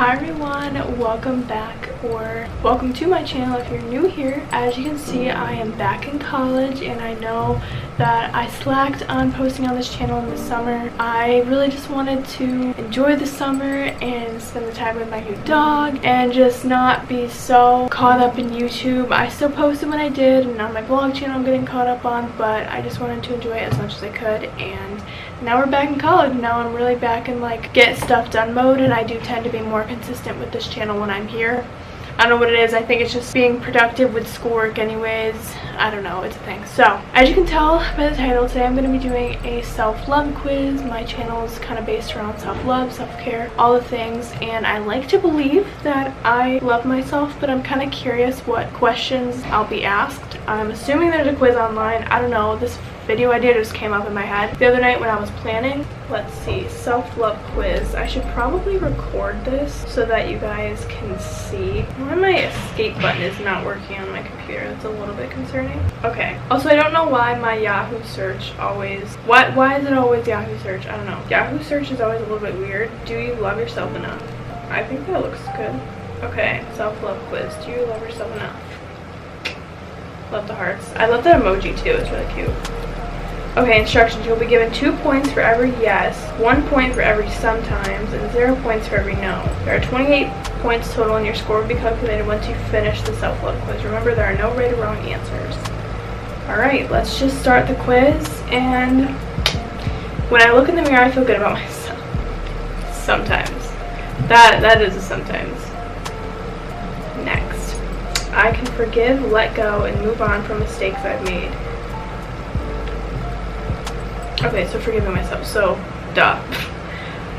Hi everyone, welcome back or welcome to my channel if you're new here. As you can see, I am back in college and I know that I slacked on posting on this channel in the summer. I really just wanted to enjoy the summer and spend the time with my new dog and just not be so caught up in YouTube. I still posted when I did and on my vlog channel I'm getting caught up on, but I just wanted to enjoy it as much as I could. And now we're back in college. Now I'm really back in like get stuff done mode, and I do tend to be more consistent with this channel when I'm here. I don't know what it is. I think it's just being productive with schoolwork anyways. I don't know, it's a thing. So as you can tell by the title, today I'm going to be doing a self-love quiz. My channel is kind of based around self-love, self-care, all the things, and I like to believe that I love myself, but I'm kind of curious what questions I'll be asked. I'm assuming there's a quiz online. I don't know. This video idea just came up in my head the other night when I was planning. Let's see, self-love quiz. I should probably record this so that you guys can see. Why my escape button is not working on my computer? That's a little bit concerning. Okay. Also, I don't know why my Yahoo search always, why is it always Yahoo search? I don't know. Yahoo search is always a little bit weird. Do you love yourself enough? I think that looks good. Okay, self-love quiz. Do you love yourself enough? Love the hearts. I love that emoji too. It's really cute. Okay, instructions. You'll be given 2 points for every yes, 1 point for every sometimes, and 0 points for every no. There are 28 points total, and your score will be calculated once you finish the self-love quiz. Remember, there are no right or wrong answers. Alright, let's just start the quiz, and when I look in the mirror, I feel good about myself. Sometimes. That is a sometimes. Next. I can forgive, let go, and move on from mistakes I've made. Okay, so forgiving myself, so duh.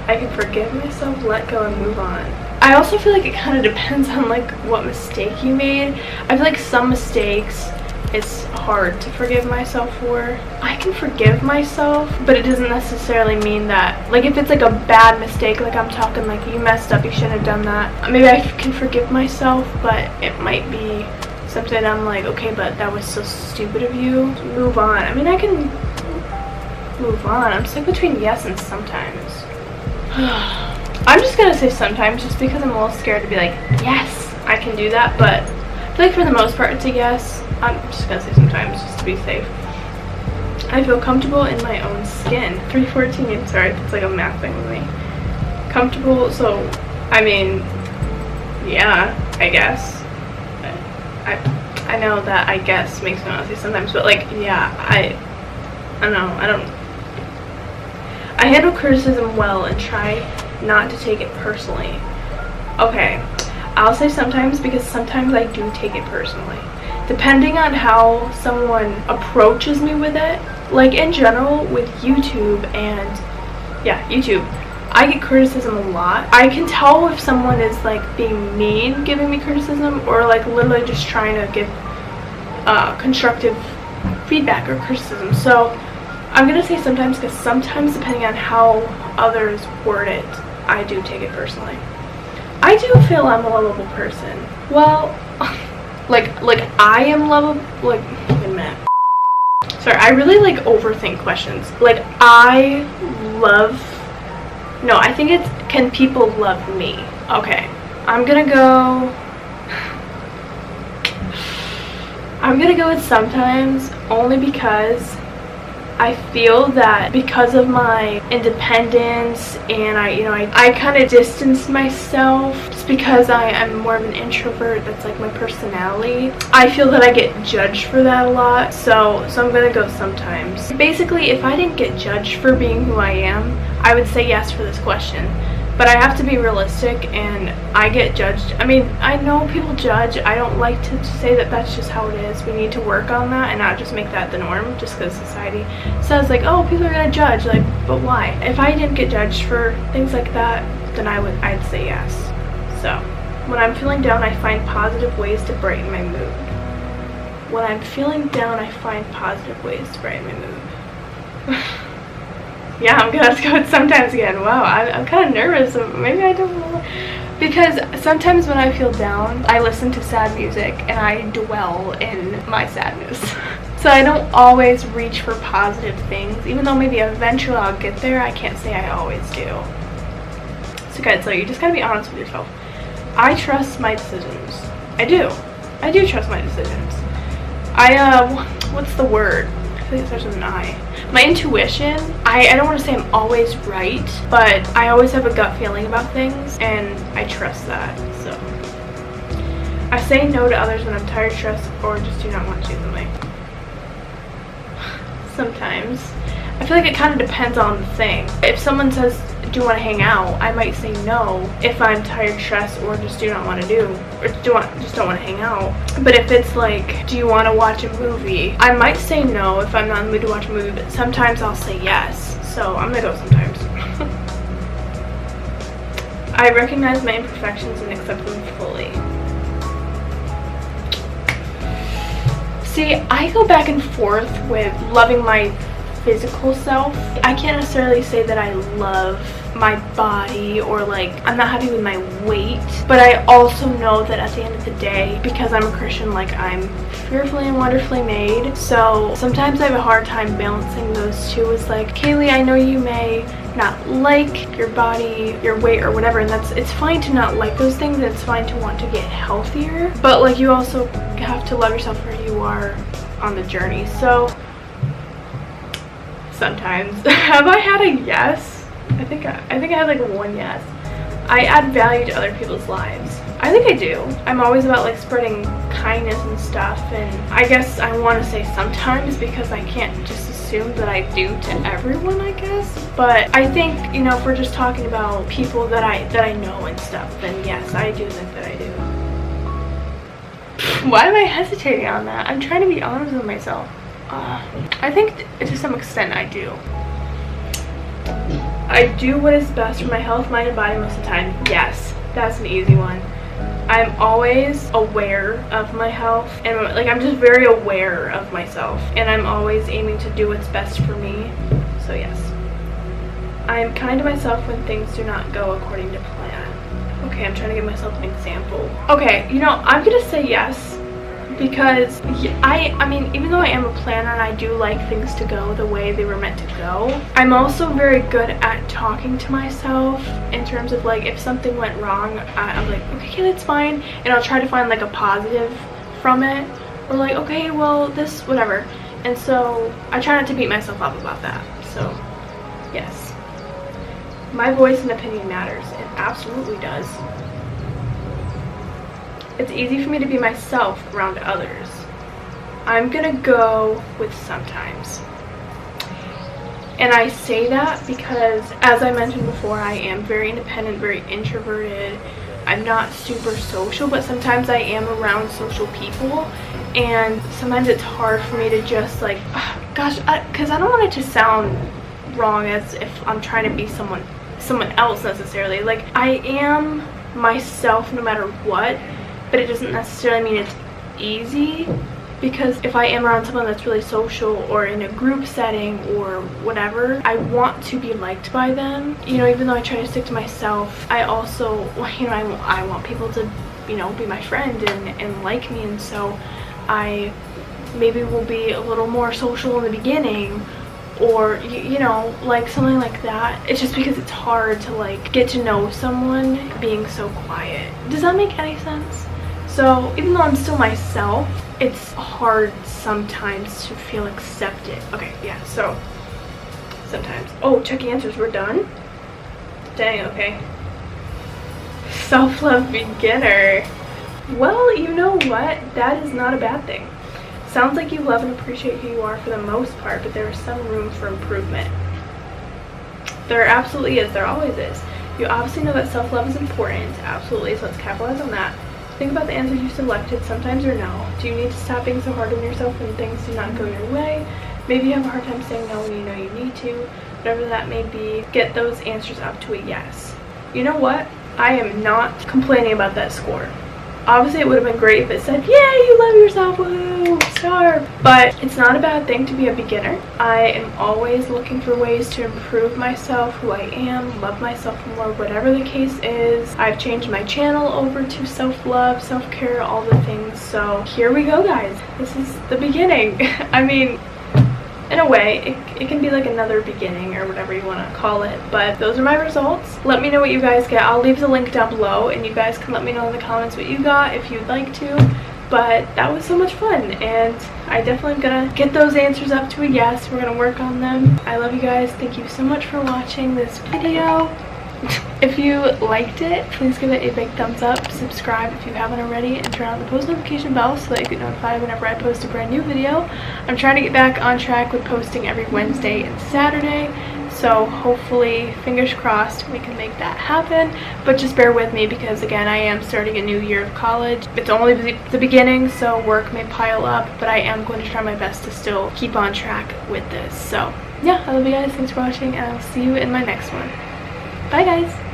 I can forgive myself, let go, and move on. I also feel like it kind of depends on like what mistake you made. I feel like some mistakes it's hard to forgive myself for. I can forgive myself, but it doesn't necessarily mean that, like if it's like a bad mistake, like I'm talking like you messed up, you shouldn't have done that. Maybe I can forgive myself, but it might be something I'm like, okay, but that was so stupid of you. Move on. I mean, I can move on. I'm stuck between yes and sometimes. I'm just gonna say sometimes just because I'm a little scared to be like, yes, I can do that, but I feel like for the most part it's a yes. I'm just gonna say sometimes just to be safe. I feel comfortable in my own skin. 314, sorry, it's like a math thing with me. Comfortable, so I mean, yeah, I guess. I know that I guess makes me want to say sometimes, but like, yeah, I don't know, I handle criticism well and try not to take it personally. Okay, I'll say sometimes because sometimes I do take it personally. Depending on how someone approaches me with it. Like in general with YouTube and, yeah, YouTube, I get criticism a lot. I can tell if someone is like being mean giving me criticism or like literally just trying to give constructive feedback or criticism. So I'm gonna say sometimes because sometimes depending on how others word it, I do take it personally. I do feel I'm a lovable person. Well, like I am lovable. Like, wait a minute. Sorry, I really like overthink questions. Like I think it's can people love me? Okay, I'm gonna go with sometimes, only because I feel that because of my independence and I kind of distance myself just because I am more of an introvert. That's like my personality. I feel that I get judged for that a lot, so I'm gonna go sometimes. Basically, if I didn't get judged for being who I am, I would say yes for this question. But I have to be realistic, and I get judged. I mean, I know people judge. I don't like to say that that's just how it is. We need to work on that and not just make that the norm just because society says like, oh, people are gonna judge. Like, but why? If I didn't get judged for things like that, then I'd say yes. So when I'm feeling down, I find positive ways to brighten my mood. When I'm feeling down, I find positive ways to brighten my mood. Yeah, I'm gonna have to go with sometimes again. Wow, I'm kind of nervous. Maybe I don't know. Because sometimes when I feel down, I listen to sad music and I dwell in my sadness. So I don't always reach for positive things. Even though maybe eventually I'll get there, I can't say I always do. So just gotta tell you just gotta be honest with yourself. I trust my decisions. I do trust my decisions. What's the word? I think it starts with an I. My intuition, I don't want to say I'm always right, but I always have a gut feeling about things, and I trust that. So I say no to others when I'm tired, stressed, or just do not want to do something. Sometimes. I feel like it kind of depends on the thing. If someone says, do you want to hang out, I might say no if I'm tired, stressed, or just do not want to do, or just don't want to hang out. But if it's like, do you want to watch a movie, I might say no if I'm not in the mood to watch a movie, but sometimes I'll say yes. So I'm gonna go sometimes. I recognize my imperfections and accept them fully. See, I go back and forth with loving my physical self. I can't necessarily say that I love my body or like I'm not happy with my weight, but I also know that at the end of the day, because I'm a Christian, like I'm fearfully and wonderfully made. So sometimes I have a hard time balancing those two. It's like, Kaylee, I know you may not like your body, your weight, or whatever, and it's fine to not like those things, and it's fine to want to get healthier, but like you also have to love yourself where you are on the journey. So sometimes have I had a yes? I think I had like one yes. I add value to other people's lives. I think I do. I'm always about like spreading kindness and stuff, and I guess I want to say sometimes because I can't just assume that I do to everyone, I guess. But I think, you know, if we're just talking about people that I know and stuff, then yes, I do think that I do. Why am I hesitating on that? I'm trying to be honest with myself. I think to some extent I do. I do what is best for my health, mind, and body most of the time. Yes, that's an easy one. I'm always aware of my health, and like I'm just very aware of myself, and I'm always aiming to do what's best for me. So yes. I'm kind to myself when things do not go according to plan. Okay, I'm trying to give myself an example. Okay, you know, I'm gonna say yes. Because I mean, even though I am a planner and I do like things to go the way they were meant to go, I'm also very good at talking to myself in terms of like if something went wrong, I'm like, okay, that's fine, and I'll try to find like a positive from it, or like, okay, well, this, whatever. And so I try not to beat myself up about that. So yes, my voice and opinion matters. It absolutely does. It's easy for me to be myself around others. I'm gonna go with sometimes. And I say that because, as I mentioned before, I am very independent, very introverted. I'm not super social, but sometimes I am around social people. And sometimes it's hard for me to just like, gosh, because I don't want it to sound wrong as if I'm trying to be someone else necessarily. Like, I am myself no matter what. But it doesn't necessarily mean it's easy, because if I am around someone that's really social or in a group setting or whatever, I want to be liked by them. You know, even though I try to stick to myself, I also, you know, I want people to, you know, be my friend and like me, and so I maybe will be a little more social in the beginning, or you know, like something like that. It's just because it's hard to like get to know someone being so quiet. Does that make any sense? So even though I'm still myself, it's hard sometimes to feel accepted. Okay, yeah, so sometimes. Oh, checking answers, we're done? Dang, okay. Self-love beginner. Well, you know what? That is not a bad thing. Sounds like you love and appreciate who you are for the most part, but there is some room for improvement. There absolutely is. There always is. You obviously know that self-love is important. Absolutely, so let's capitalize on that. Think about the answers you selected, sometimes or no. Do you need to stop being so hard on yourself when things do not go your way? Maybe you have a hard time saying no when you know you need to. Whatever that may be, get those answers up to a yes. You know what? I am not complaining about that score. Obviously, it would have been great if it said, yeah, you love yourself, woo, star. But it's not a bad thing to be a beginner. I am always looking for ways to improve myself, who I am, love myself more, whatever the case is. I've changed my channel over to self-love, self-care, all the things. So here we go, guys. This is the beginning. I mean, in a way, it can be like another beginning or whatever you want to call it. But those are my results. Let me know what you guys get. I'll leave the link down below, and you guys can let me know in the comments what you got if you'd like to. But that was so much fun, and I definitely am gonna get those answers up to a yes. We're gonna work on them. I love you guys. Thank you so much for watching this video. If you liked it, please give it a big thumbs up, subscribe if you haven't already, and turn on the post notification bell so that you get notified whenever I post a brand new video. I'm trying to get back on track with posting every Wednesday and Saturday, so hopefully, fingers crossed, we can make that happen. But just bear with me because, again, I am starting a new year of college. It's only the beginning, so work may pile up, but I am going to try my best to still keep on track with this. So yeah, I love you guys. Thanks for watching, and I'll see you in my next one. Bye guys!